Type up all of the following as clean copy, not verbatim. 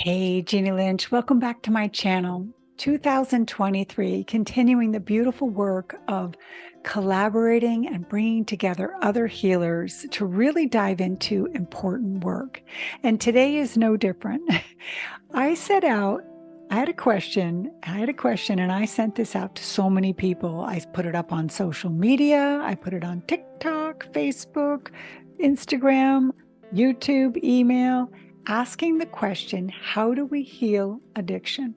Hey, Jeannie Lynch, welcome back to my channel. 2023, continuing the beautiful work of collaborating and bringing together other healers to really dive into important work. And today is no different. I set out, I had a question and I sent this out to so many people. I put it up on social media. I put it on TikTok, Facebook, Instagram, YouTube, email, asking the question, how do we heal addiction?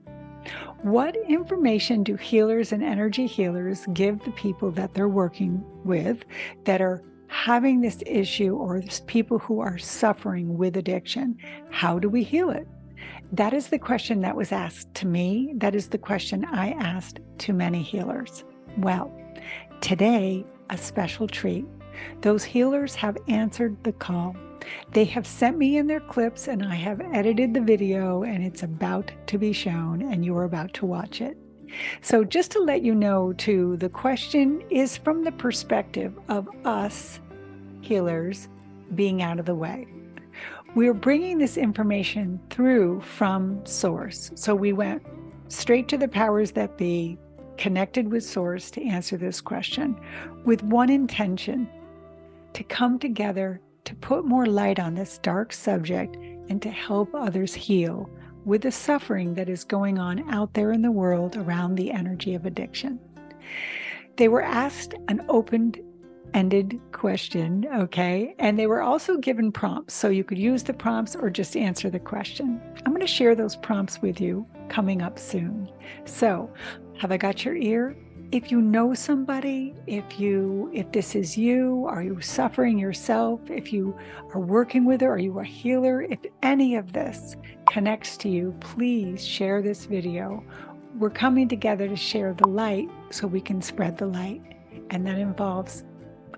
What information do healers and energy healers give the people that they're working with that are having this issue, or people who are suffering with addiction? How do we heal it? That is the question that was asked to me. That is the question I asked to many healers. Well, today, a special treat. Those healers have answered the call. They have sent me in their clips and I have edited the video and it's about to be shown and you're about to watch it. So just to let you know too, the question is from the perspective of us healers being out of the way. We're bringing this information through from source. So we went straight to the powers that be, connected with source to answer this question with one intention: to come together to put more light on this dark subject and to help others heal with the suffering that is going on out there in the world around the energy of addiction. They were asked an open-ended question, okay? And they were also given prompts, so you could use the prompts or just answer the question. I'm going to share those prompts with you coming up soon. So, have I got your ear? If you know somebody, if this is you, are you suffering yourself? If you are working with her, are you a healer? If any of this connects to you, please share this video. We're coming together to share the light so we can spread the light. And that involves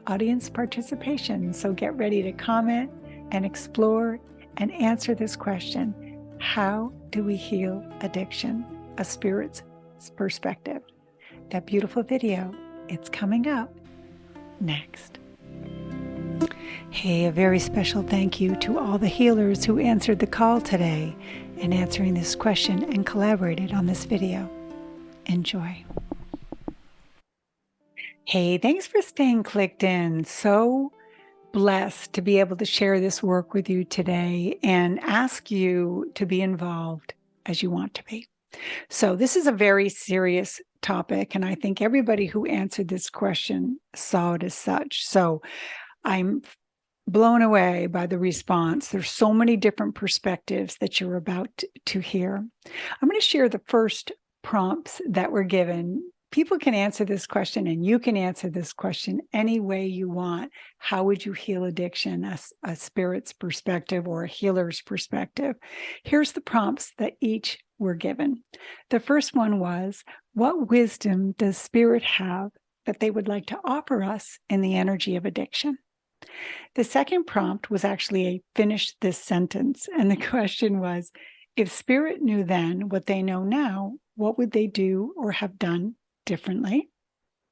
audience participation. So get ready to comment and explore and answer this question. How do we heal addiction? A spirit's perspective. That beautiful video, it's coming up next. Hey, a very special thank you to all the healers who answered the call today in answering this question and collaborated on this video. Enjoy. Hey, thanks for staying clicked in. So blessed to be able to share this work with you today and ask you to be involved as you want to be. So this is a very serious topic, and I think everybody who answered this question saw it as such. So I'm blown away by the response. There's so many different perspectives that you're about to hear. I'm going to share the first prompts that were given. People can answer this question, and you can answer this question any way you want. How would you heal addiction? A spirit's perspective or a healer's perspective. Here's the prompts that each were given. The first one was, what wisdom does spirit have that they would like to offer us in the energy of addiction? The second prompt was actually a finish this sentence. And the question was, if spirit knew then what they know now, what would they do or have done differently?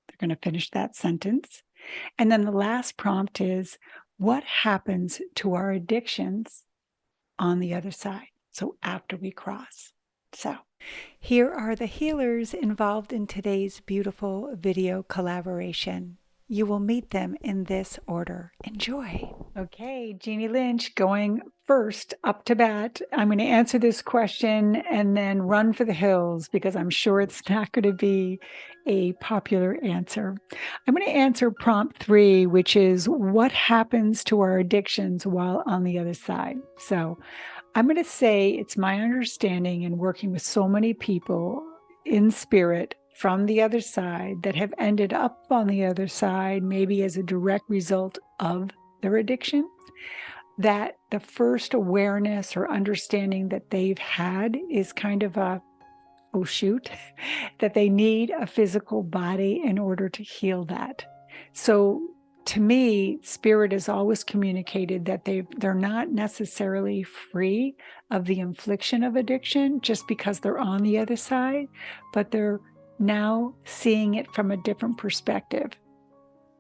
They're going to finish that sentence. And then the last prompt is, what happens to our addictions on the other side? So after we cross. So here are the healers involved in today's beautiful video collaboration. You will meet them in this order. Enjoy. Okay, Jeannie Lynch going first up to bat. I'm going to answer this question and then run for the hills because I'm sure it's not going to be a popular answer. I'm going to answer prompt 3, which is, what happens to our addictions while on the other side? So I'm going to say it's my understanding in working with so many people in spirit from the other side that have ended up on the other side, maybe as a direct result of their addiction, that the first awareness or understanding that they've had is kind of a, oh shoot, that they need a physical body in order to heal that. So to me, spirit has always communicated that they're not necessarily free of the infliction of addiction just because they're on the other side, but they're now seeing it from a different perspective.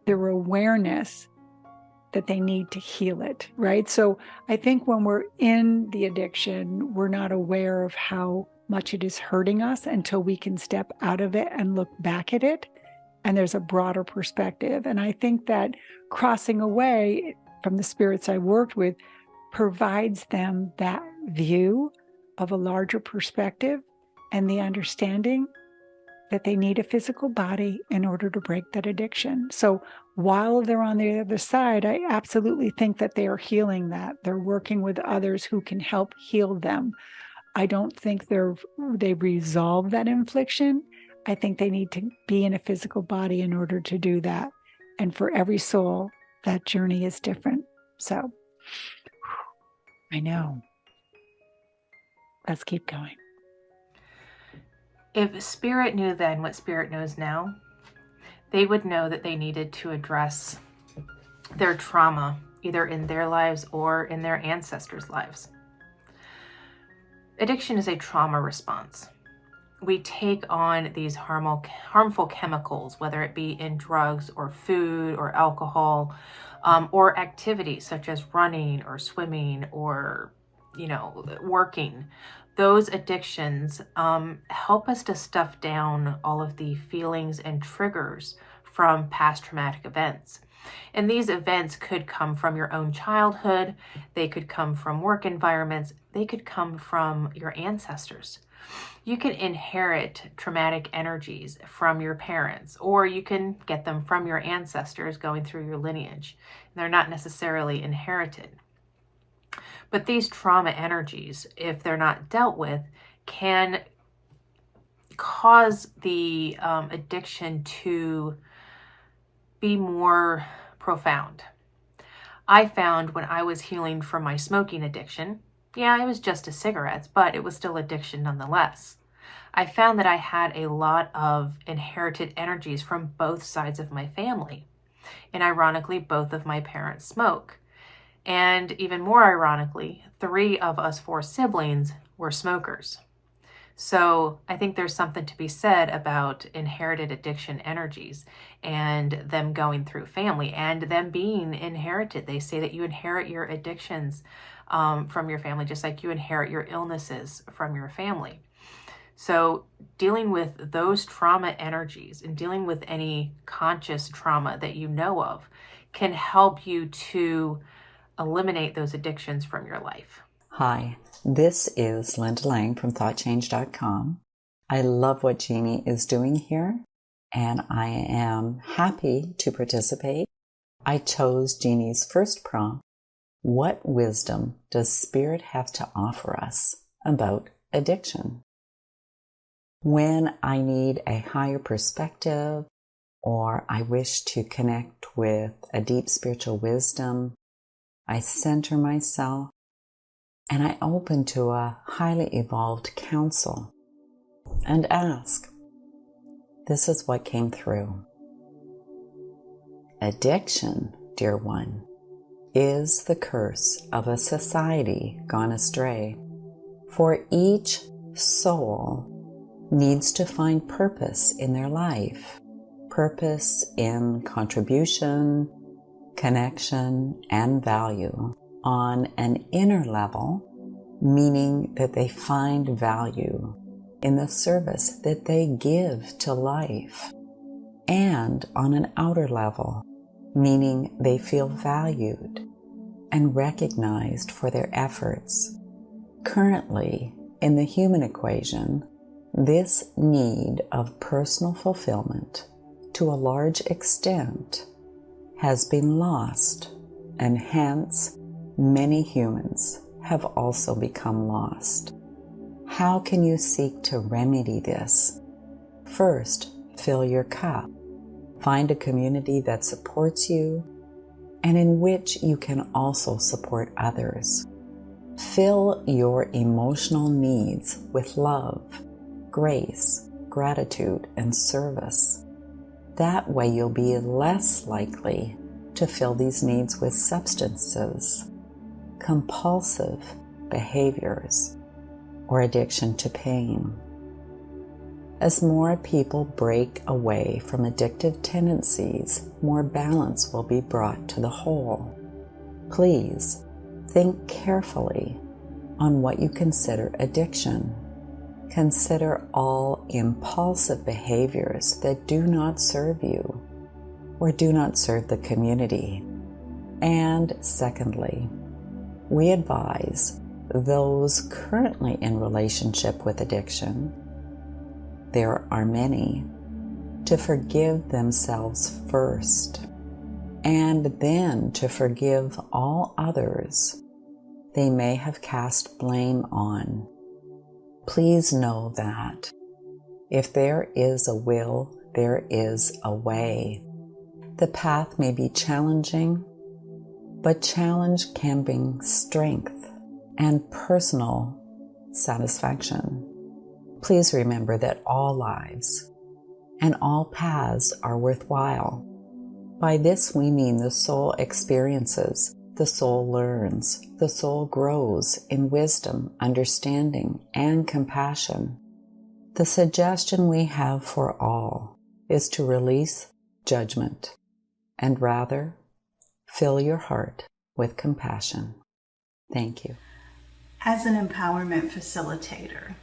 Their awareness that they need to heal it, right? So I think when we're in the addiction, we're not aware of how much it is hurting us until we can step out of it and look back at it. And there's a broader perspective. And I think that crossing away from the spirits I worked with provides them that view of a larger perspective and the understanding that they need a physical body in order to break that addiction. So while they're on the other side, I absolutely think that they are healing that. They're working with others who can help heal them. I don't think they resolve that infliction. I think they need to be in a physical body in order to do that. And for every soul, that journey is different. So I know. Let's keep going. If Spirit knew then what Spirit knows now, they would know that they needed to address their trauma, either in their lives or in their ancestors' lives. Addiction is a trauma response. We take on these harmful chemicals, whether it be in drugs or food or alcohol, or activities such as running or swimming or, working. Those addictions help us to stuff down all of the feelings and triggers from past traumatic events. And these events could come from your own childhood, they could come from work environments, they could come from your ancestors. You can inherit traumatic energies from your parents, or you can get them from your ancestors going through your lineage. They're not necessarily inherited. But these trauma energies, if they're not dealt with, can cause the addiction to be more profound. I found when I was healing from my smoking addiction, it was just to cigarettes, but it was still addiction nonetheless. I found that I had a lot of inherited energies from both sides of my family. And ironically, both of my parents smoke. And even more ironically, 3 of us 4 siblings were smokers. So I think there's something to be said about inherited addiction energies and them going through family and them being inherited. They say that you inherit your addictions from your family, just like you inherit your illnesses from your family. So dealing with those trauma energies and dealing with any conscious trauma that you know of can help you to eliminate those addictions from your life. Hi, this is Linda Lang from ThoughtChange.com. I love what Jeannie is doing here, and I am happy to participate. I chose Jeannie's first prompt, what wisdom does Spirit have to offer us about addiction? When I need a higher perspective, or I wish to connect with a deep spiritual wisdom, I center myself and I open to a highly evolved counsel and ask. This is what came through. Addiction, dear one, is the curse of a society gone astray. For each soul needs to find purpose in their life, purpose in contribution, connection, and value on an inner level, meaning that they find value in the service that they give to life, and on an outer level, meaning they feel valued and recognized for their efforts. Currently, in the human equation, this need of personal fulfillment, to a large extent, has been lost, and hence many humans have also become lost. How can you seek to remedy this? First, fill your cup. Find a community that supports you and in which you can also support others. Fill your emotional needs with love, grace, gratitude, and service. That way you'll be less likely to fill these needs with substances, compulsive behaviors, or addiction to pain. As more people break away from addictive tendencies, more balance will be brought to the whole. Please think carefully on what you consider addiction. Consider all impulsive behaviors that do not serve you or do not serve the community. And secondly, we advise those currently in relationship with addiction, there are many, to forgive themselves first, and then to forgive all others they may have cast blame on. Please know that if there is a will, there is a way. The path may be challenging, but challenge can bring strength and personal satisfaction. Please remember that all lives and all paths are worthwhile. By this we mean the soul experiences, the soul learns, the soul grows in wisdom, understanding, and compassion. The suggestion we have for all is to release judgment and rather fill your heart with compassion. Thank you. As an empowerment facilitator,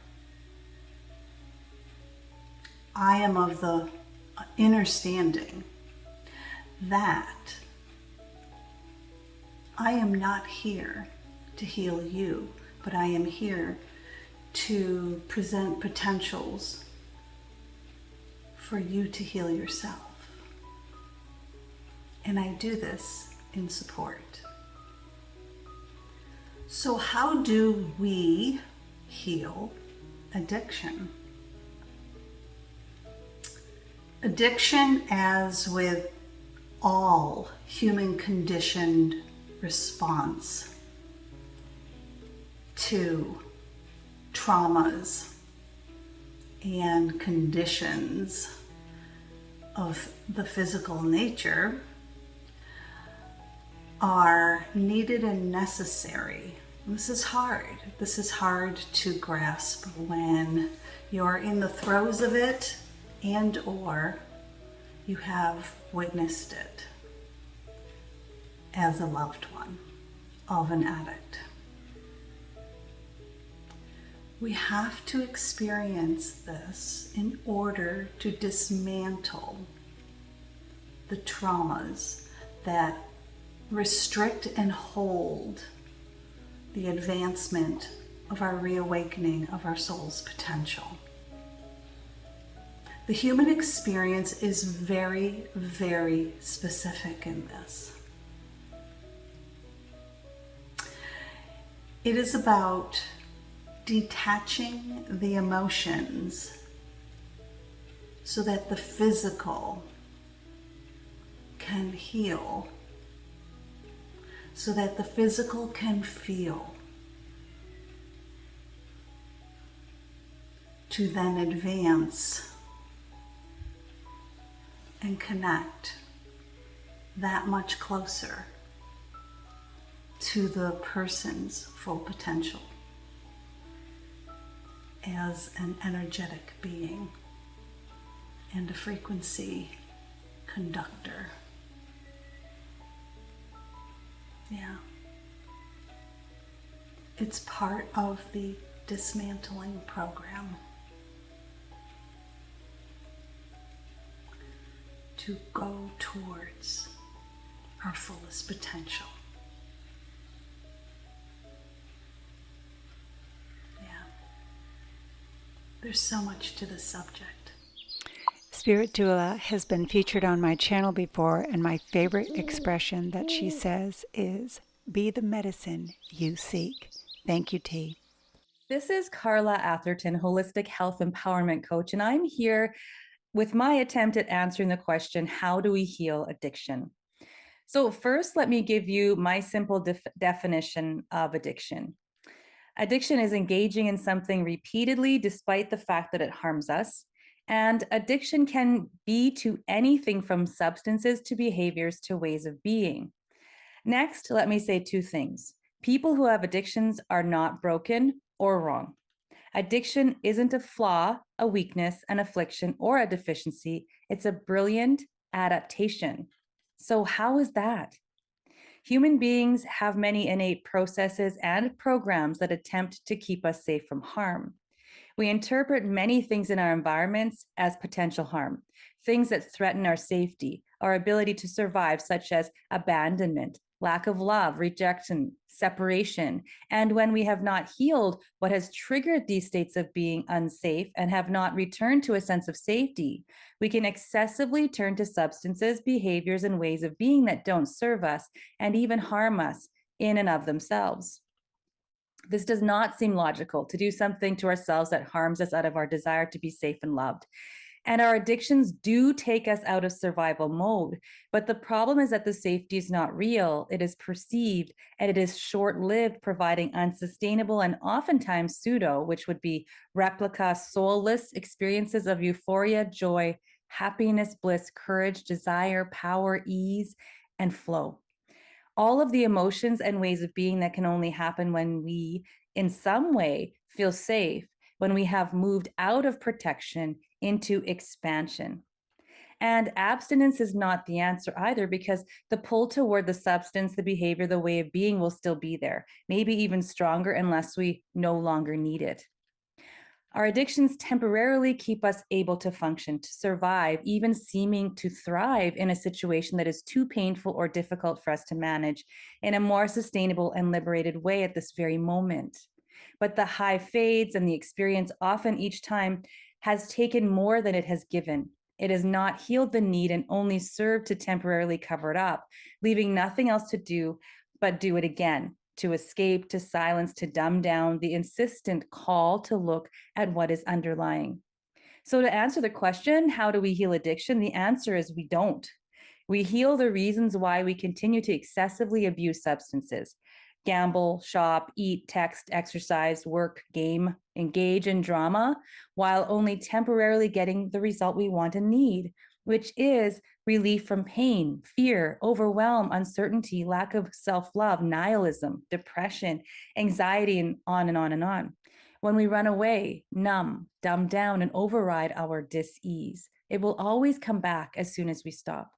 I am of the understanding that I am not here to heal you, but I am here to present potentials for you to heal yourself. And I do this in support. So how do we heal addiction? Addiction, as with all human conditioned response to traumas and conditions of the physical nature, are needed and necessary. This is hard. This is hard to grasp when you're in the throes of it and or you have witnessed it as a loved one of an addict. We have to experience this in order to dismantle the traumas that restrict and hold the advancement of our reawakening of our soul's potential. The human experience is very, very specific in this. It is about detaching the emotions so that the physical can heal, so that the physical can feel, to then advance and connect that much closer to the person's full potential as an energetic being and a frequency conductor. Yeah. It's part of the dismantling program to go towards our fullest potential. Yeah. There's so much to this subject. Spirit Doula has been featured on my channel before, and my favorite expression that she says is, "Be the medicine you seek." Thank you, T. This is Carla Atherton, Holistic Health Empowerment Coach, and I'm here with my attempt at answering the question, how do we heal addiction? So first, let me give you my simple definition of addiction. Addiction is engaging in something repeatedly despite the fact that it harms us. And addiction can be to anything from substances to behaviors to ways of being. Next, let me say two things. People who have addictions are not broken or wrong. Addiction isn't a flaw, a weakness, an affliction, or a deficiency. It's a brilliant adaptation. So how is that? Human beings have many innate processes and programs that attempt to keep us safe from harm. We interpret many things in our environments as potential harm, things that threaten our safety, our ability to survive, such as abandonment, lack of love, rejection, separation. And when we have not healed what has triggered these states of being unsafe and have not returned to a sense of safety, we can excessively turn to substances, behaviors, and ways of being that don't serve us and even harm us in and of themselves. This does not seem logical, to do something to ourselves that harms us out of our desire to be safe and loved. And our addictions do take us out of survival mode. But the problem is that the safety is not real, it is perceived, and it is short-lived, providing unsustainable and oftentimes pseudo, which would be replica, soulless experiences of euphoria, joy, happiness, bliss, courage, desire, power, ease, and flow. All of the emotions and ways of being that can only happen when we, in some way, feel safe, when we have moved out of protection into expansion. And abstinence is not the answer either, because the pull toward the substance, the behavior, the way of being will still be there, maybe even stronger unless we no longer need it. Our addictions temporarily keep us able to function, to survive, even seeming to thrive in a situation that is too painful or difficult for us to manage in a more sustainable and liberated way at this very moment. But the high fades, and the experience often each time has taken more than it has given. It has not healed the need and only served to temporarily cover it up, leaving nothing else to do but do it again, to escape, to silence, to dumb down the insistent call to look at what is underlying. So to answer the question, how do we heal addiction? The answer is we don't. We heal the reasons why we continue to excessively abuse substances, gamble, shop, eat, text, exercise, work, game, engage in drama, while only temporarily getting the result we want and need, which is relief from pain, fear, overwhelm, uncertainty, lack of self-love, nihilism, depression, anxiety, and on and on and on. When we run away, numb, dumb down, and override our dis-ease, it will always come back as soon as we stop.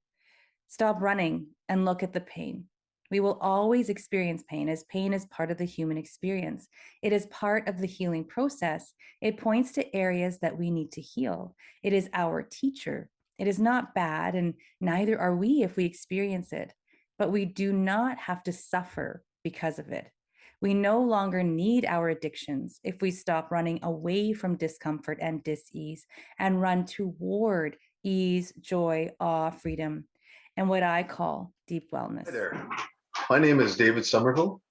Stop running and look at the pain. We will always experience pain, as pain is part of the human experience. It is part of the healing process. It points to areas that we need to heal. It is our teacher. It is not bad, and neither are we if we experience it. But we do not have to suffer because of it. We no longer need our addictions if we stop running away from discomfort and dis-ease and run toward ease, joy, awe, freedom, and what I call deep wellness. Hi there. My name is David Somerville.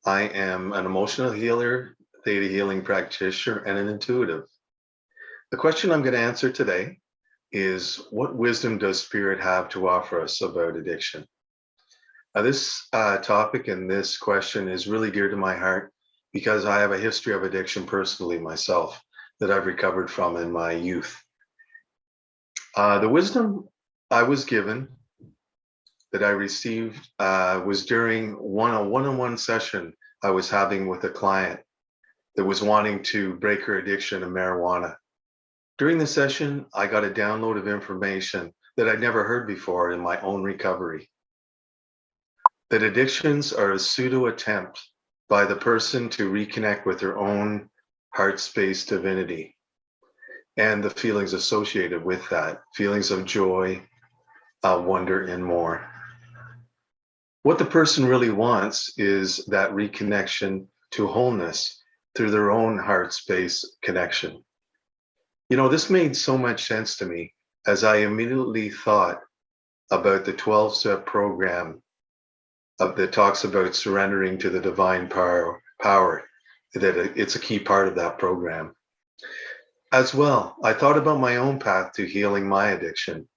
I am an emotional healer, theta healing practitioner, and an intuitive. The question I'm going to answer today is, what wisdom does Spirit have to offer us about addiction? Now, this topic and this question is really dear to my heart because I have a history of addiction personally myself that I've recovered from in my youth. The wisdom I was given, that I received, was during a one-on-one session I was having with a client that was wanting to break her addiction of marijuana. During the session, I got a download of information that I'd never heard before in my own recovery. That addictions are a pseudo attempt by the person to reconnect with their own heart space divinity and the feelings associated with that, feelings of joy, wonder, and more. What the person really wants is that reconnection to wholeness through their own heart space connection. You know, this made so much sense to me as I immediately thought about the 12-step program that talks about surrendering to the divine power, that it's a key part of that program. As well, I thought about my own path to healing my addiction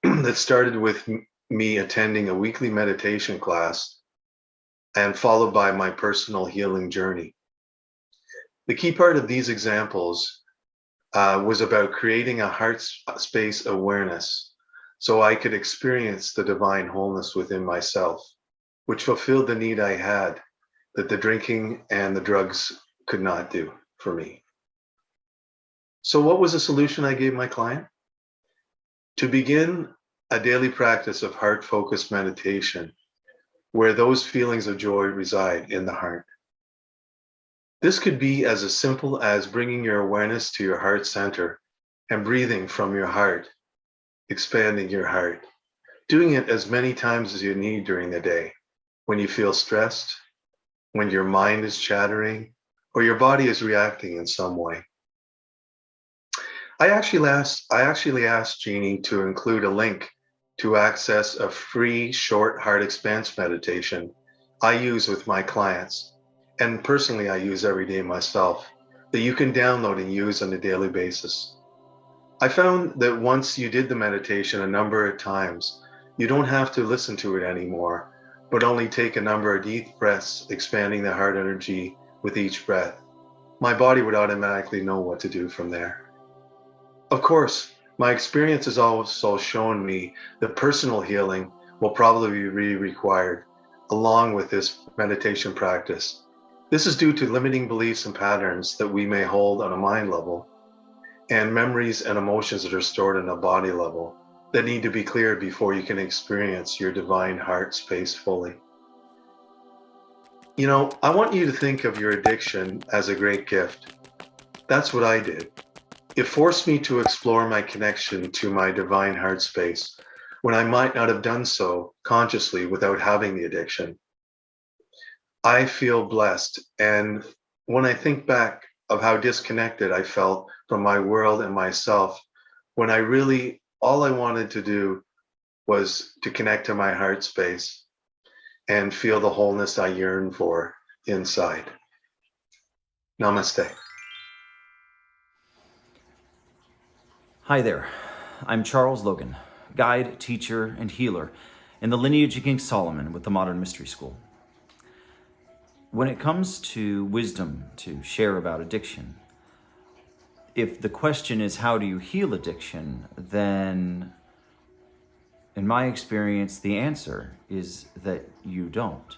that started with me attending a weekly meditation class and followed by my personal healing journey. The key part of these examples was about creating a heart space awareness so I could experience the divine wholeness within myself, which fulfilled the need I had that the drinking and the drugs could not do for me. So what was the solution I gave my client? To begin a daily practice of heart-focused meditation where those feelings of joy reside in the heart. This could be as simple as bringing your awareness to your heart center and breathing from your heart, expanding your heart, doing it as many times as you need during the day. When you feel stressed, when your mind is chattering, or your body is reacting in some way. I actually asked Jeannie to include a link to access a free short heart expanse meditation I use with my clients, and personally I use every day myself, that you can download and use on a daily basis. I found that once you did the meditation a number of times, you don't have to listen to it anymore, but only take a number of deep breaths, expanding the heart energy with each breath. My body would automatically know what to do from there. Of course, my experience has also shown me that personal healing will probably be really required along with this meditation practice. This is due to limiting beliefs and patterns that we may hold on a mind level, and memories and emotions that are stored on a body level that need to be cleared before you can experience your divine heart space fully. You know, I want you to think of your addiction as a great gift. That's what I did. It forced me to explore my connection to my divine heart space when I might not have done so consciously without having the addiction. I feel blessed, and when I think back of how disconnected I felt from my world and myself, when all I wanted to do was to connect to my heart space and feel the wholeness I yearn for inside. Namaste. Hi there, I'm Charles Logan, guide, teacher, and healer in the lineage of King Solomon with the Modern Mystery School. When it comes to wisdom to share about addiction, if the question is how do you heal addiction, then in my experience, the answer is that you don't.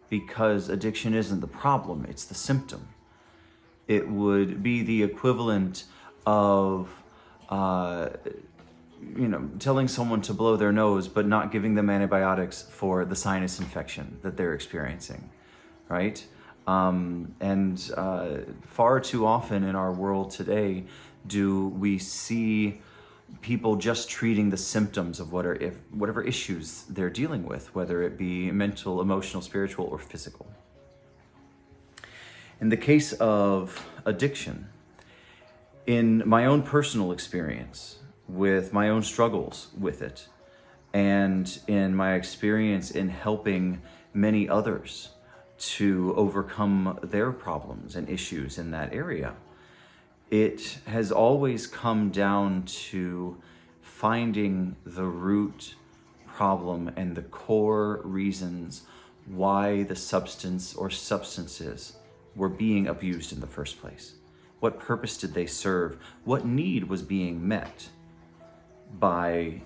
Because addiction isn't the problem, it's the symptom. It would be the equivalent of telling someone to blow their nose, but not giving them antibiotics for the sinus infection that they're experiencing, right? And far too often in our world today, do we see people just treating the symptoms of whatever issues they're dealing with, whether it be mental, emotional, spiritual, or physical. In the case of addiction, in my own personal experience, with my own struggles with it, and in my experience in helping many others to overcome their problems and issues in that area, it has always come down to finding the root problem and the core reasons why the substance or substances were being abused in the first place. What purpose did they serve? What need was being met by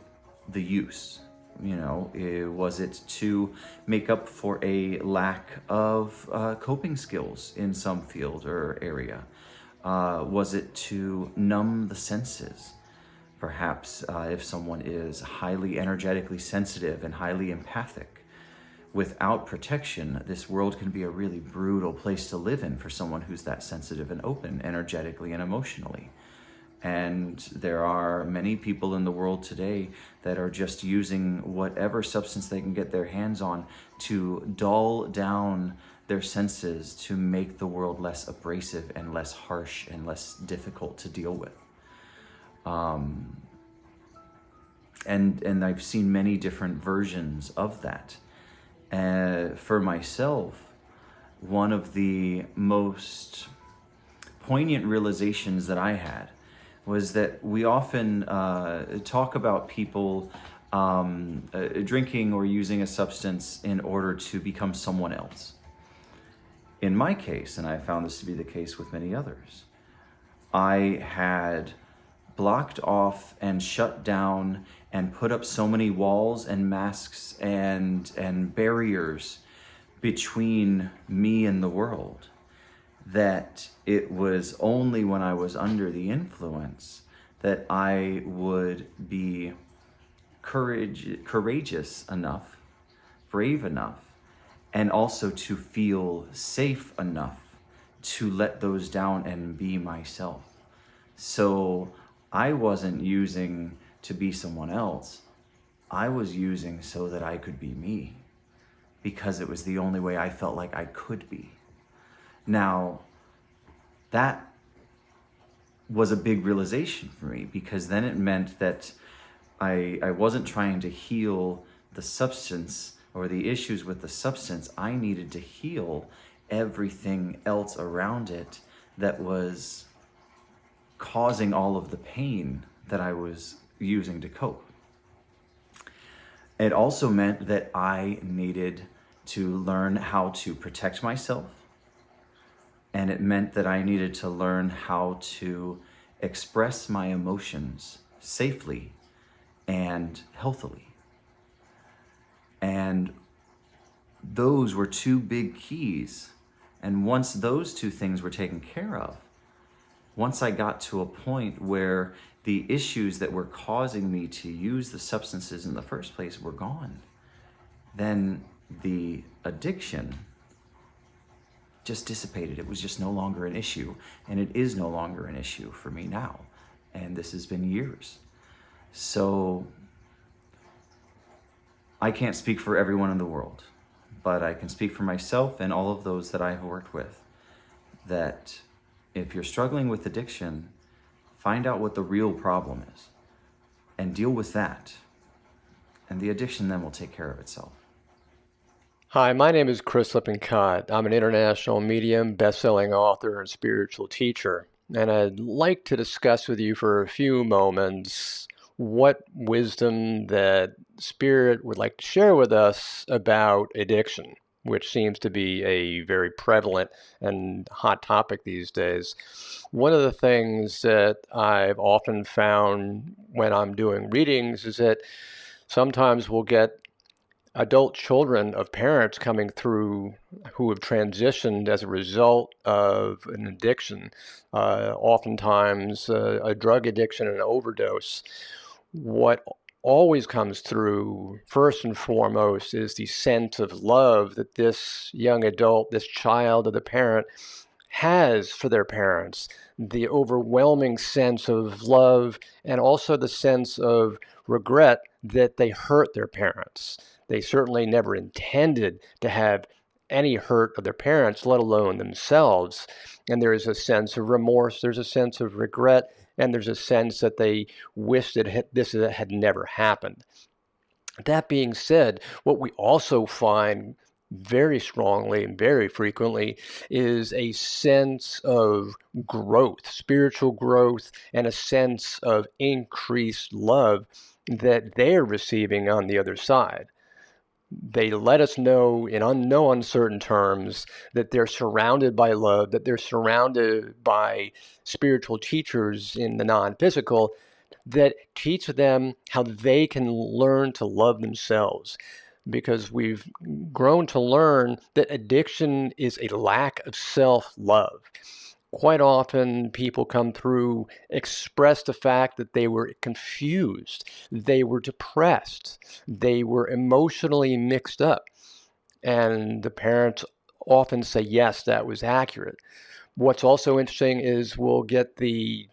the use? Was it to make up for a lack of coping skills in some field or area? Was it to numb the senses? Perhaps if someone is highly energetically sensitive and highly empathic, without protection, this world can be a really brutal place to live in for someone who's that sensitive and open energetically and emotionally. And there are many people in the world today that are just using whatever substance they can get their hands on to dull down their senses, to make the world less abrasive and less harsh and less difficult to deal with. And I've seen many different versions of that. For myself, one of the most poignant realizations that I had was that we often talk about people drinking or using a substance in order to become someone else. In my case, and I found this to be the case with many others, I had blocked off and shut down and put up so many walls and masks and barriers between me and the world that it was only when I was under the influence that I would be courageous enough, brave enough and also to feel safe enough to let those down and be myself. So I wasn't using to be someone else. I was using so that I could be me, because it was the only way I felt like I could be. Now, that was a big realization for me, because then it meant that I wasn't trying to heal the substance or the issues with the substance. I needed to heal everything else around it that was causing all of the pain that I was using to cope. It also meant that I needed to learn how to protect myself. And it meant that I needed to learn how to express my emotions safely and healthily. And those were two big keys. And once those two things were taken care of, once I got to a point where the issues that were causing me to use the substances in the first place were gone, then the addiction just dissipated. It was just no longer an issue, and it is no longer an issue for me now. And this has been years. So I can't speak for everyone in the world, but I can speak for myself and all of those that I have worked with, that if you're struggling with addiction, find out what the real problem is and deal with that. And the addiction then will take care of itself. Hi, my name is Chris Lippincott. I'm an international medium, best-selling author, and spiritual teacher. And I'd like to discuss with you for a few moments what wisdom that Spirit would like to share with us about addiction, which seems to be a very prevalent and hot topic these days. One of the things that I've often found when I'm doing readings is that sometimes we'll get adult children of parents coming through who have transitioned as a result of an addiction, oftentimes a drug addiction and an overdose. What always comes through, first and foremost, is the sense of love that this young adult, this child of the parent, has for their parents, the overwhelming sense of love, and also the sense of regret that they hurt their parents. They certainly never intended to have any hurt of their parents, let alone themselves. And there is a sense of remorse, there's a sense of regret, and there's a sense that they wish that this had never happened. That being said, what we also find very strongly and very frequently is a sense of growth, spiritual growth, and a sense of increased love that they're receiving on the other side. They let us know in no uncertain terms that they're surrounded by love, that they're surrounded by spiritual teachers in the non-physical that teach them how they can learn to love themselves. Because we've grown to learn that addiction is a lack of self-love. Quite often people come through, express the fact that they were confused, they were depressed, they were emotionally mixed up. And the parents often say, yes, that was accurate. What's also interesting is we'll get the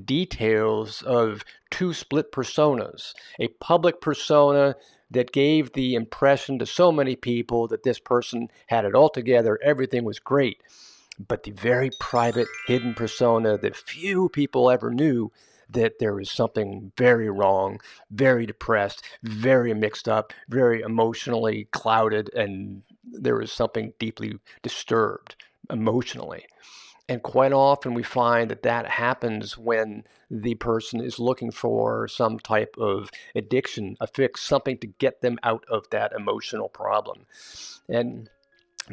details of two split personas, a public persona that gave the impression to so many people that this person had it all together, everything was great. But the very private, hidden persona that few people ever knew, that there was something very wrong, very depressed, very mixed up, very emotionally clouded, and there was something deeply disturbed emotionally. And quite often we find that that happens when the person is looking for some type of addiction, a fix, something to get them out of that emotional problem. And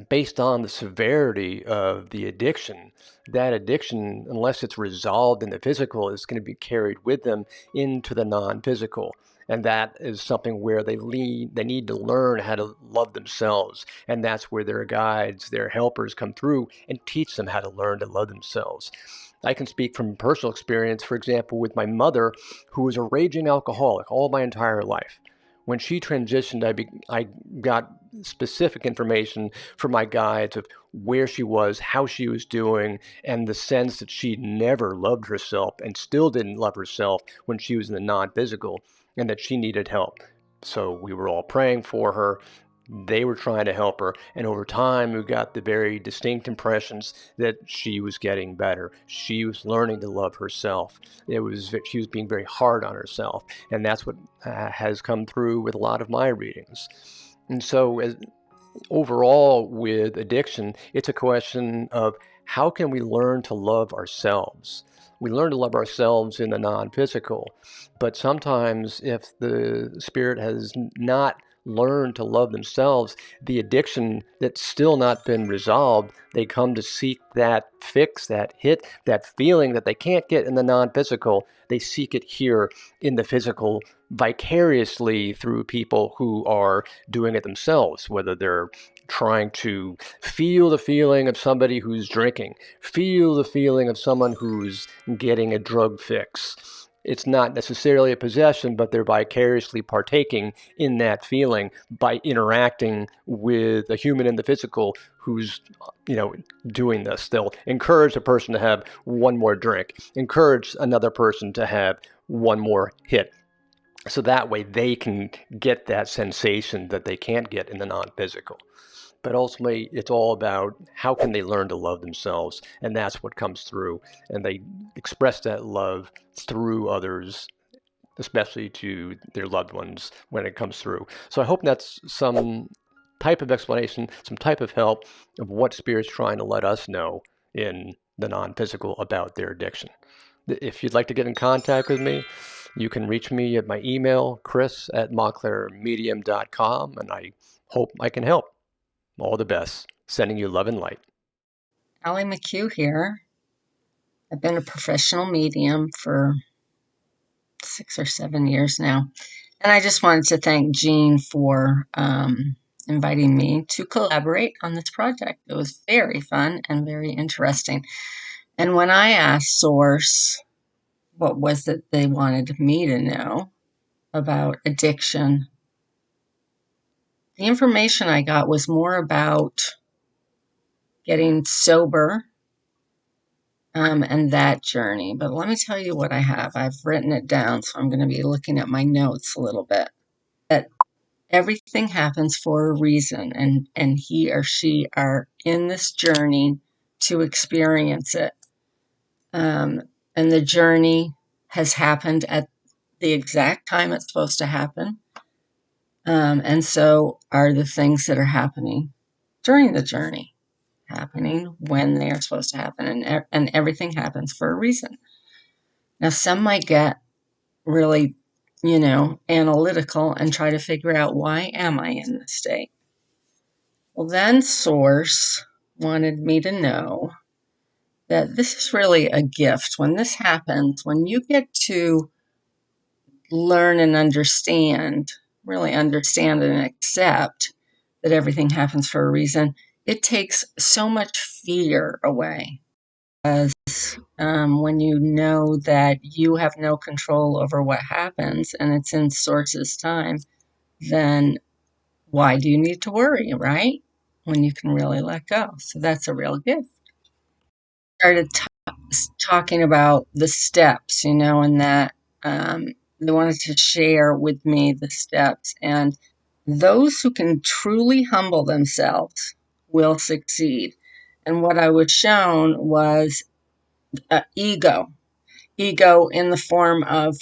based on the severity of the addiction, that addiction, unless it's resolved in the physical, is going to be carried with them into the non-physical. And that is something where they need to learn how to love themselves. And that's where their guides, their helpers come through and teach them how to learn to love themselves. I can speak from personal experience, for example, with my mother, who was a raging alcoholic all my entire life. When she transitioned, I got specific information from my guides of where she was, how she was doing, and the sense that she never loved herself and still didn't love herself when she was in the non-physical, and that she needed help. So we were all praying for her. They were trying to help her, and over time we got the very distinct impressions that she was getting better. She was learning to love herself. She was being very hard on herself, and that's what has come through with a lot of my readings. And so overall with addiction, it's a question of how can we learn to love ourselves? We learn to love ourselves in the non-physical, but sometimes if the spirit has not learned to love themselves, the addiction that's still not been resolved, they come to seek that fix, that hit, that feeling that they can't get in the non-physical. They seek it here in the physical vicariously through people who are doing it themselves, whether they're trying to feel the feeling of somebody who's drinking, feel the feeling of someone who's getting a drug fix. It's not necessarily a possession, but they're vicariously partaking in that feeling by interacting with a human in the physical who's, doing this. They'll encourage a person to have one more drink, encourage another person to have one more hit. So that way they can get that sensation that they can't get in the non-physical. But ultimately, it's all about how can they learn to love themselves, and that's what comes through. And they express that love through others, especially to their loved ones when it comes through. So I hope that's some type of explanation, some type of help of what Spirit's trying to let us know in the non-physical about their addiction. If you'd like to get in contact with me, you can reach me at my email, chris@montclairmedium.com, and I hope I can help. All the best. Sending you love and light. Aly Mchugh here. I've been a professional medium for 6 or 7 years now. And I just wanted to thank Jean for inviting me to collaborate on this project. It was very fun and very interesting. And when I asked Source what was it they wanted me to know about addiction, the information I got was more about getting sober and that journey. But let me tell you what I have. I've written it down, so I'm going to be looking at my notes a little bit. That everything happens for a reason, and he or she are in this journey to experience it. And the journey has happened at the exact time it's supposed to happen. And so are the things that are happening during the journey, happening when they are supposed to happen, and everything happens for a reason. Now, some might get really, analytical and try to figure out, why am I in this state? Well, then Source wanted me to know that this is really a gift. When this happens, when you get to learn and understand, really understand and accept that everything happens for a reason, it takes so much fear away. As when you know that you have no control over what happens and it's in Source's time, then why do you need to worry, right? When you can really let go. So that's a real gift. Started talking about the steps, and that they wanted to share with me the steps. And those who can truly humble themselves will succeed. And what I was shown was ego in the form of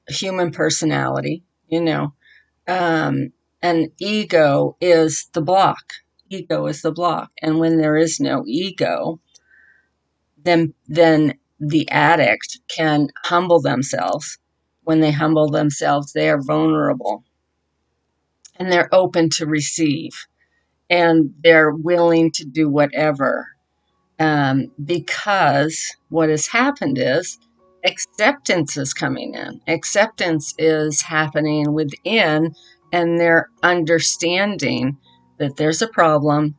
human personality, and ego is the block. And when there is no ego, then the addict can humble themselves. When they humble themselves, they are vulnerable and they're open to receive, and they're willing to do whatever, because what has happened is acceptance is coming in. Acceptance is happening within, and they're understanding that there's a problem,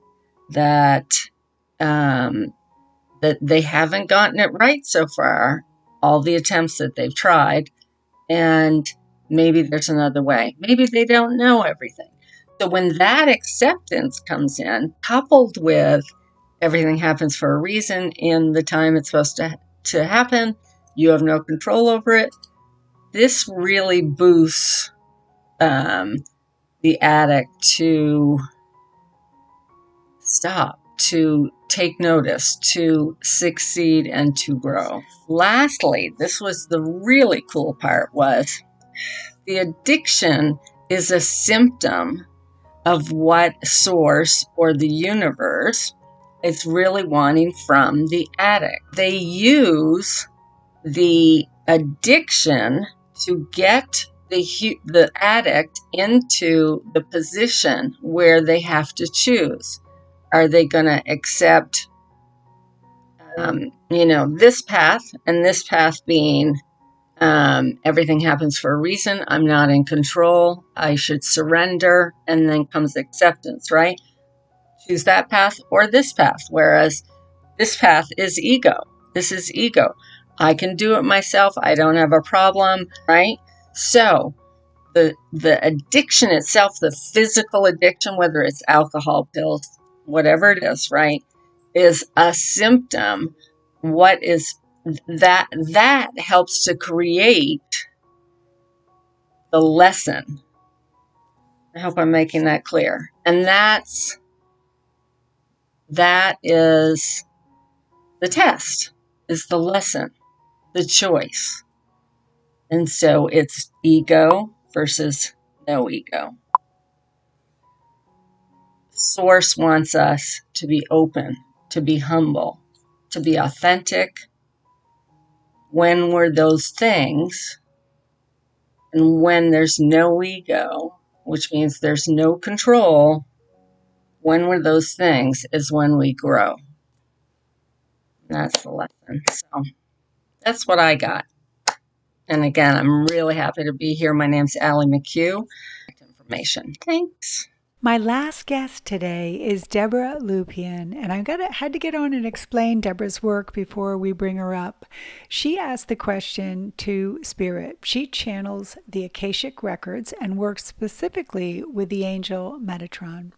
that that they haven't gotten it right so far, all the attempts that they've tried, and maybe there's another way. Maybe they don't know everything. So when that acceptance comes in, coupled with everything happens for a reason in the time it's supposed to happen, you have no control over it, this really boosts the addict to stop, to take notice, to succeed, and to grow. Lastly, this was the really cool part, was the addiction is a symptom of what source or the universe is really wanting from the addict. They use the addiction to get the addict into the position where they have to choose. Are they going to accept, this path, and this path being everything happens for a reason, I'm not in control, I should surrender, and then comes acceptance, right? Choose that path or this path, whereas this path is ego. This is ego. I can do it myself. I don't have a problem, right? So the addiction itself, the physical addiction, whether it's alcohol, pills, whatever it is, right, is a symptom. What is that helps to create the lesson. I hope I'm making that clear. And that is the test, is the lesson, the choice. And so it's ego versus no ego. Source wants us to be open, to be humble, to be authentic. When we're those things, and when there's no ego, which means there's no control, when we're those things is when we grow. That's the lesson. So that's what I got. And again, I'm really happy to be here. My name's Aly Mchugh. Information. Thanks. My last guest today is Debbra Lupien, and had to get on and explain Debra's work before we bring her up. She asked the question to Spirit. She channels the Akashic Records and works specifically with the angel Metatron.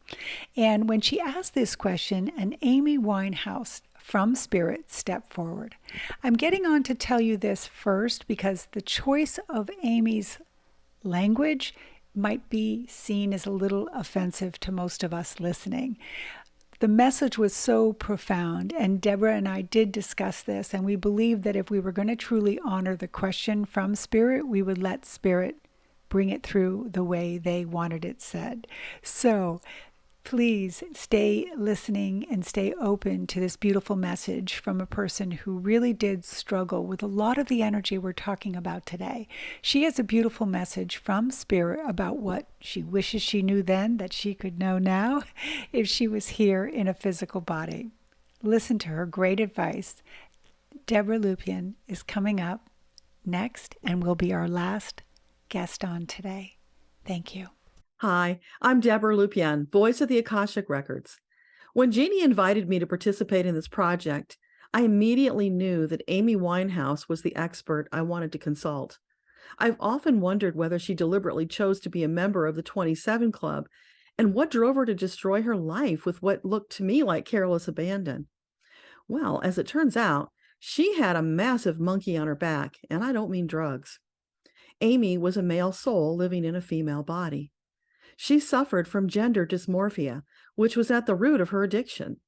And when she asked this question, an Amy Winehouse from Spirit stepped forward. I'm getting on to tell you this first because the choice of Amy's language might be seen as a little offensive to most of us listening. The message was so profound, and Deborah and I did discuss this, and we believed that if we were going to truly honor the question from Spirit, we would let Spirit bring it through the way they wanted it said. So please stay listening and stay open to this beautiful message from a person who really did struggle with a lot of the energy we're talking about today. She has a beautiful message from Spirit about what she wishes she knew then that she could know now if she was here in a physical body. Listen to her great advice. Debbra Lupien is coming up next and will be our last guest on today. Thank you. Hi, I'm Debbra Lupien, voice of the Akashic Records. When Jeannie invited me to participate in this project, I immediately knew that Amy Winehouse was the expert I wanted to consult. I've often wondered whether she deliberately chose to be a member of the 27 Club and what drove her to destroy her life with what looked to me like careless abandon. Well, as it turns out, she had a massive monkey on her back, and I don't mean drugs. Amy was a male soul living in a female body. She suffered from gender dysmorphia, which was at the root of her addiction.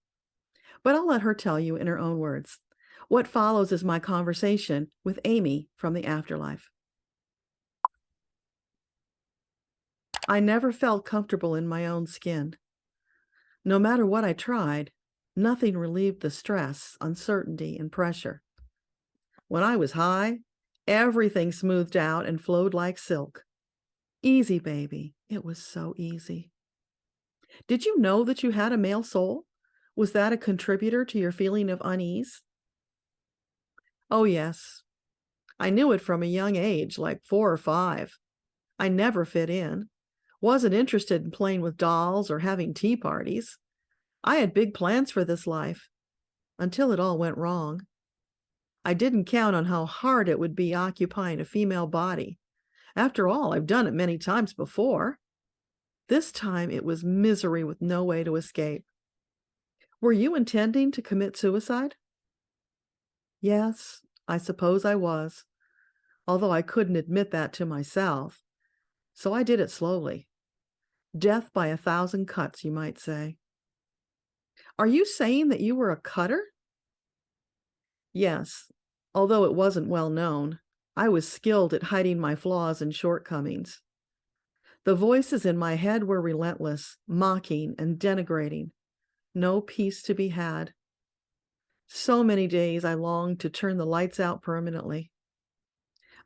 But I'll let her tell you in her own words. What follows is my conversation with Amy from the afterlife. I never felt comfortable in my own skin. No matter what I tried, nothing relieved the stress, uncertainty, and pressure. When I was high, everything smoothed out and flowed like silk. Easy, baby. It was so easy. Did you know that you had a male soul? Was that a contributor to your feeling of unease? Oh, yes. I knew it from a young age, like 4 or 5. I never fit in. Wasn't interested in playing with dolls or having tea parties. I had big plans for this life, until it all went wrong. I didn't count on how hard it would be occupying a female body, After all, I've done it many times before. This time it was misery with no way to escape. Were you intending to commit suicide? Yes, I suppose I was, although I couldn't admit that to myself. So I did it slowly. Death by 1,000 cuts, you might say. Are you saying that you were a cutter? Yes, although it wasn't well known. I was skilled at hiding my flaws and shortcomings. The voices in my head were relentless, mocking and denigrating. No peace to be had. So many days I longed to turn the lights out permanently.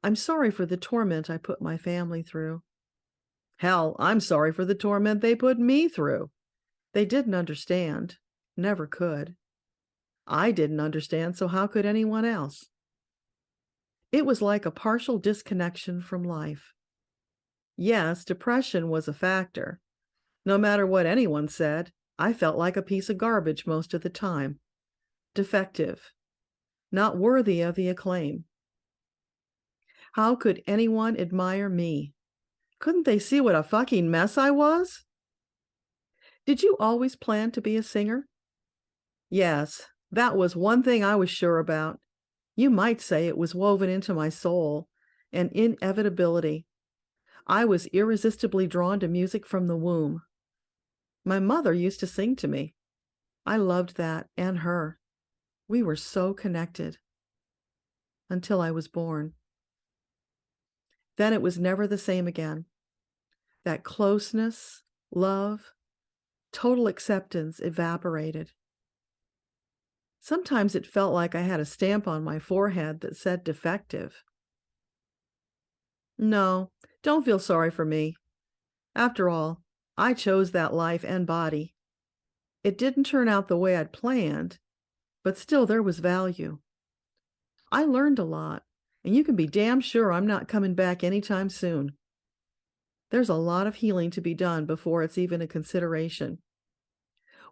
I'm sorry for the torment I put my family through. Hell, I'm sorry for the torment they put me through. They didn't understand, never could. I didn't understand, so how could anyone else? It was like a partial disconnection from life. Yes, depression was a factor. No matter what anyone said, I felt like a piece of garbage most of the time. Defective. Not worthy of the acclaim. How could anyone admire me? Couldn't they see what a fucking mess I was? Did you always plan to be a singer? Yes, that was one thing I was sure about. You might say it was woven into my soul, an inevitability. I was irresistibly drawn to music from the womb. My mother used to sing to me. I loved that, and her. We were so connected. Until I was born. Then it was never the same again. That closeness, love, total acceptance evaporated. Sometimes it felt like I had a stamp on my forehead that said defective. No, don't feel sorry for me. After all, I chose that life and body. It didn't turn out the way I'd planned, but still there was value. I learned a lot, and you can be damn sure I'm not coming back anytime soon. There's a lot of healing to be done before it's even a consideration.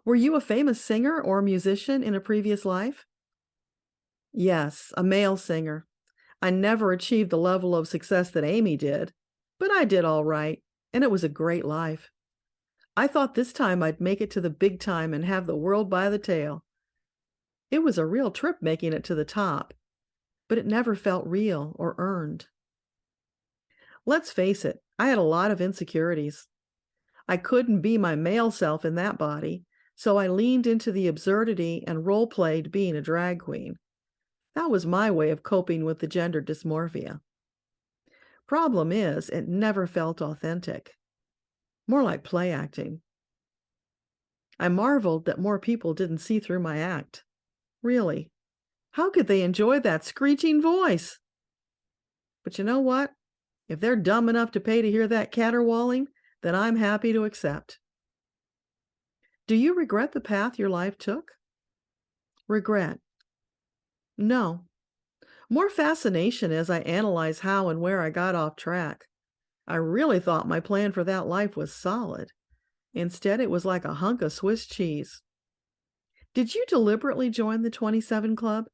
Were you a famous singer or musician in a previous life? Yes, a male singer. I never achieved the level of success that Amy did, but I did all right, and it was a great life. I thought this time I'd make it to the big time and have the world by the tail. It was a real trip making it to the top, but it never felt real or earned. Let's face it, I had a lot of insecurities. I couldn't be my male self in that body, so I leaned into the absurdity and role-played being a drag queen. That was my way of coping with the gender dysmorphia. Problem is, it never felt authentic. More like play acting. I marveled that more people didn't see through my act. Really, how could they enjoy that screeching voice? But you know what? If they're dumb enough to pay to hear that caterwauling, then I'm happy to accept. Do you regret the path your life took? Regret? No. More fascination as I analyze how and where I got off track. I really thought my plan for that life was solid. Instead, it was like a hunk of Swiss cheese. Did you deliberately join the 27 Club?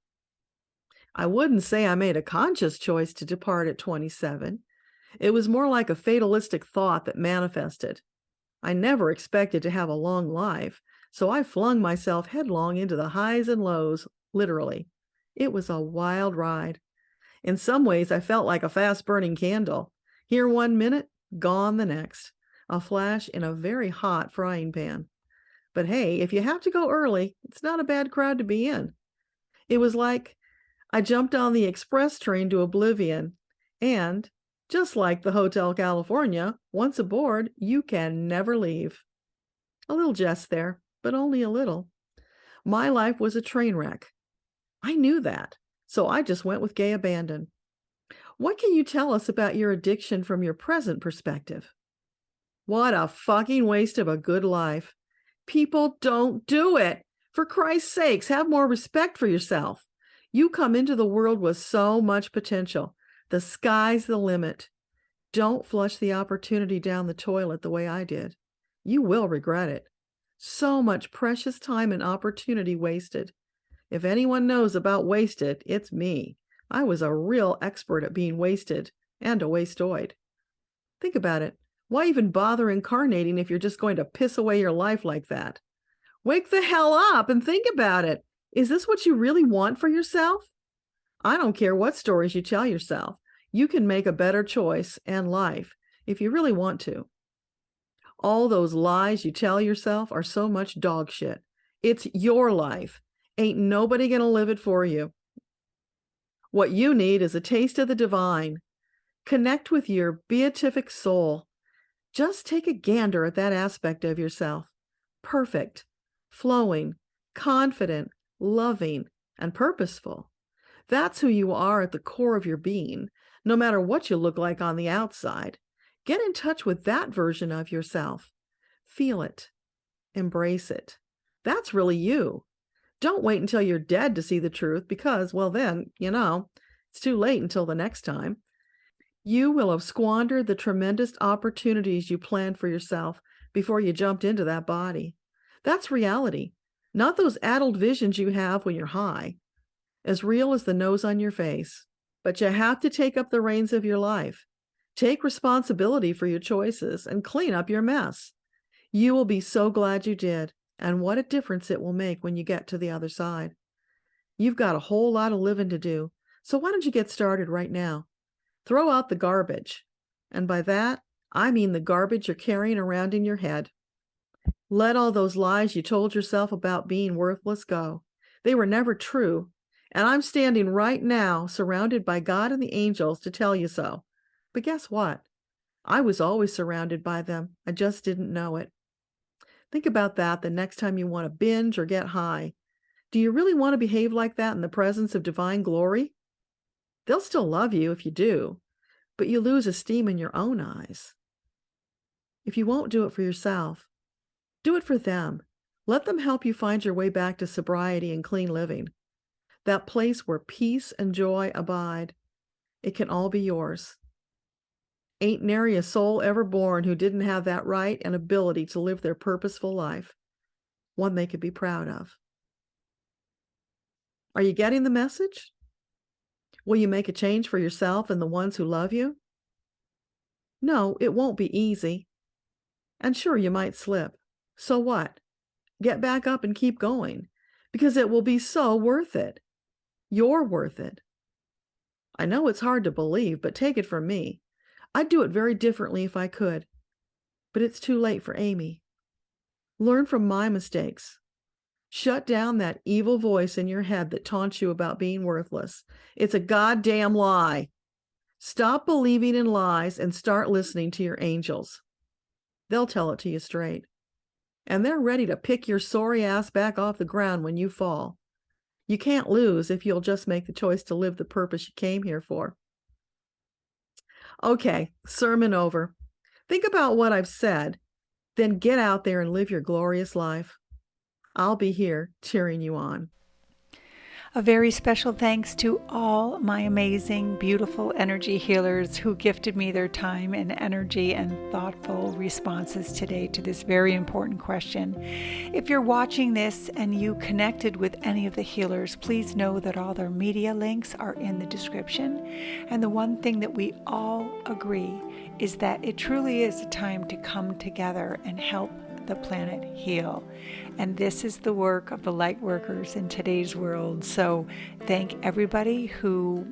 I wouldn't say I made a conscious choice to depart at 27. It was more like a fatalistic thought that manifested. I never expected to have a long life, so I flung myself headlong into the highs and lows, literally. It was a wild ride. In some ways, I felt like a fast-burning candle. Here 1 minute, gone the next. A flash in a very hot frying pan. But hey, if you have to go early, it's not a bad crowd to be in. It was like I jumped on the express train to oblivion, and just like the Hotel California, once aboard, you can never leave. A little jest there, but only a little. My life was a train wreck. I knew that, so I just went with gay abandon. What can you tell us about your addiction from your present perspective? What a fucking waste of a good life. People don't do it. For Christ's sakes, have more respect for yourself. You come into the world with so much potential. The sky's the limit. Don't flush the opportunity down the toilet the way I did. You will regret it. So much precious time and opportunity wasted. If anyone knows about wasted, it's me. I was a real expert at being wasted and a wastoid. Think about it. Why even bother incarnating if you're just going to piss away your life like that? Wake the hell up and think about it. Is this what you really want for yourself? I don't care what stories you tell yourself. You can make a better choice and life if you really want to. All those lies you tell yourself are so much dog shit. It's your life. Ain't nobody gonna live it for you. What you need is a taste of the divine. Connect with your beatific soul. Just take a gander at that aspect of yourself. Perfect, flowing, confident, loving, and purposeful. That's who you are at the core of your being, no matter what you look like on the outside. Get in touch with that version of yourself. Feel it. Embrace it. That's really you. Don't wait until you're dead to see the truth because, well then, it's too late until the next time. You will have squandered the tremendous opportunities you planned for yourself before you jumped into that body. That's reality, not those addled visions you have when you're high, as real as the nose on your face. But you have to take up the reins of your life. Take responsibility for your choices and clean up your mess. You will be so glad you did, and what a difference it will make when you get to the other side. You've got a whole lot of living to do, so why don't you get started right now? Throw out the garbage. And by that, I mean the garbage you're carrying around in your head. Let all those lies you told yourself about being worthless go. They were never true. And I'm standing right now, surrounded by God and the angels to tell you so. But guess what? I was always surrounded by them. I just didn't know it. Think about that the next time you want to binge or get high. Do you really want to behave like that in the presence of divine glory? They'll still love you if you do, but you lose esteem in your own eyes. If you won't do it for yourself, do it for them. Let them help you find your way back to sobriety and clean living. That place where peace and joy abide. It can all be yours. Ain't nary a soul ever born who didn't have that right and ability to live their purposeful life, one they could be proud of. Are you getting the message? Will you make a change for yourself and the ones who love you? No, it won't be easy. And sure, you might slip. So what? Get back up and keep going, because it will be so worth it. You're worth it. I know it's hard to believe, but take it from me. I'd do it very differently if I could. But it's too late for Amy. Learn from my mistakes. Shut down that evil voice in your head that taunts you about being worthless. It's a goddamn lie. Stop believing in lies and start listening to your angels. They'll tell it to you straight. And they're ready to pick your sorry ass back off the ground when you fall. You can't lose if you'll just make the choice to live the purpose you came here for. Okay, sermon over. Think about what I've said, then get out there and live your glorious life. I'll be here cheering you on. A very special thanks to all my amazing, beautiful energy healers who gifted me their time and energy and thoughtful responses today to this very important question. If you're watching this and you connected with any of the healers, please know that all their media links are in the description. And the one thing that we all agree is that it truly is a time to come together and help the planet heal. And this is the work of the light workers in today's world. So thank everybody who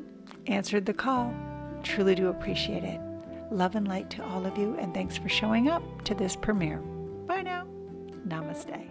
answered the call. Truly do appreciate it. Love and light to all of you, and thanks for showing up to this premiere. Bye now. Namaste.